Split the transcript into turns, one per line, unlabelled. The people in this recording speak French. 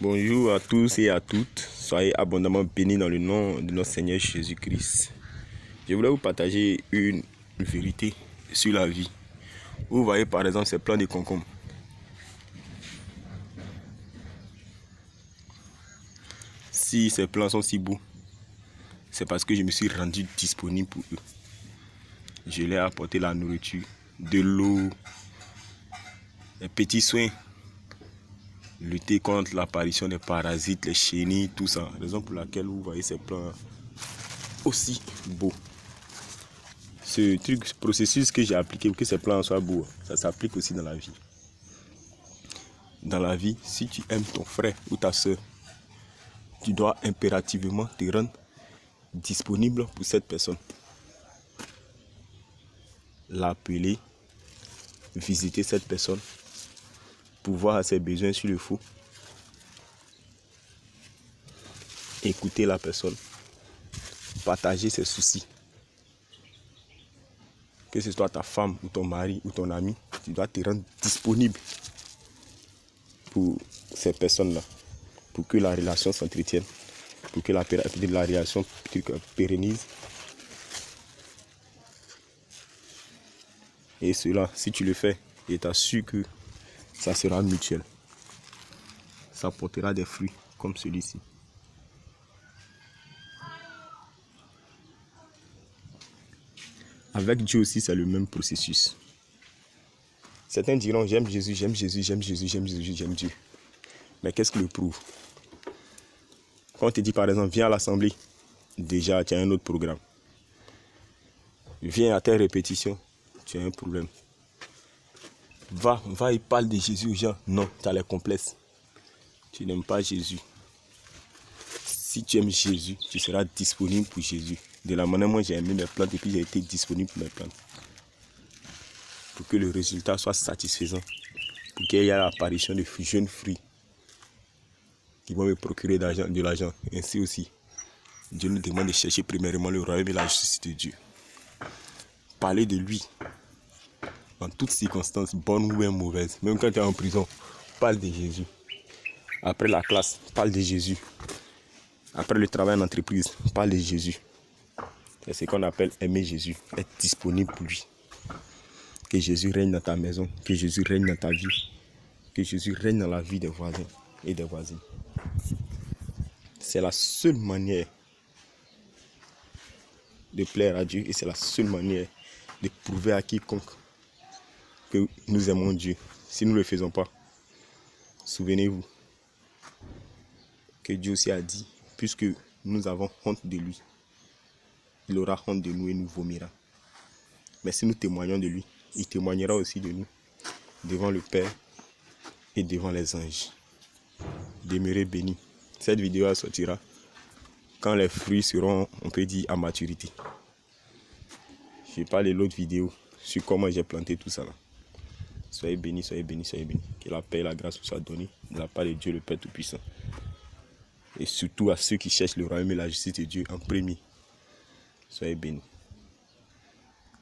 Bonjour à tous et à toutes, soyez abondamment bénis dans le nom de notre Seigneur Jésus-Christ. Je voulais vous partager une vérité sur la vie. Vous voyez par exemple ces plants de concombre. Si ces plants sont si beaux, c'est parce que je me suis rendu disponible pour eux. Je leur ai apporté la nourriture, de l'eau, les petits soins, lutter contre l'apparition des parasites, les chenilles, tout ça. Raison pour laquelle vous voyez ces plants aussi beaux. Ce processus que j'ai appliqué pour que ces plants soient beaux, ça s'applique aussi dans la vie. Dans la vie, si tu aimes ton frère ou ta soeur, tu dois impérativement te rendre disponible pour cette personne. L'appeler, visiter cette personne, pouvoir à ses besoins s'il le faut, écouter la personne, partager ses soucis. Que ce soit ta femme ou ton mari ou ton ami, tu dois te rendre disponible pour ces personnes-là, pour que la relation s'entretienne, pour que la relation pérennise. Et cela, si tu le fais, je t'assure que ça sera mutuel. Ça portera des fruits comme celui-ci. Avec Dieu aussi, c'est le même processus. Certains diront, j'aime Jésus, j'aime Jésus, j'aime Jésus, j'aime Jésus, j'aime Dieu. Mais qu'est-ce qui le prouve? Quand on te dit par exemple, viens à l'assemblée, déjà tu as un autre programme. Viens à tes répétitions, tu as un problème. Va et parle de Jésus aux gens. Non, tu as les complexes. Tu n'aimes pas Jésus. Si tu aimes Jésus, tu seras disponible pour Jésus. De la manière moi j'ai aimé mes plantes et puis j'ai été disponible pour mes plantes. Pour que le résultat soit satisfaisant. Pour qu'il y ait l'apparition de jeunes fruits qui vont me procurer de l'argent. Ainsi aussi, Dieu nous demande de chercher premièrement le royaume et la justice de Dieu. Parler de lui en toutes circonstances, bonnes ou bien mauvaises. Même quand tu es en prison, parle de Jésus. Après la classe, parle de Jésus. Après le travail en entreprise, parle de Jésus. C'est ce qu'on appelle aimer Jésus, être disponible pour lui. Que Jésus règne dans ta maison, que Jésus règne dans ta vie, que Jésus règne dans la vie des voisins et des voisines. C'est la seule manière de plaire à Dieu et c'est la seule manière de prouver à quiconque que nous aimons Dieu. Si nous ne le faisons pas, souvenez-vous que Dieu aussi a dit, puisque nous avons honte de lui, il aura honte de nous et nous vomira. Mais si nous témoignons de lui, il témoignera aussi de nous devant le Père et devant les anges. Demeurez bénis. Cette vidéo sortira quand les fruits seront, on peut dire, à maturité. Je parle de l'autre vidéo sur comment j'ai planté tout ça là. Soyez bénis, soyez bénis, soyez bénis. Que la paix et la grâce vous soient données de la part de Dieu le Père Tout-Puissant. Et surtout à ceux qui cherchent le royaume et la justice de Dieu en premier. Soyez bénis.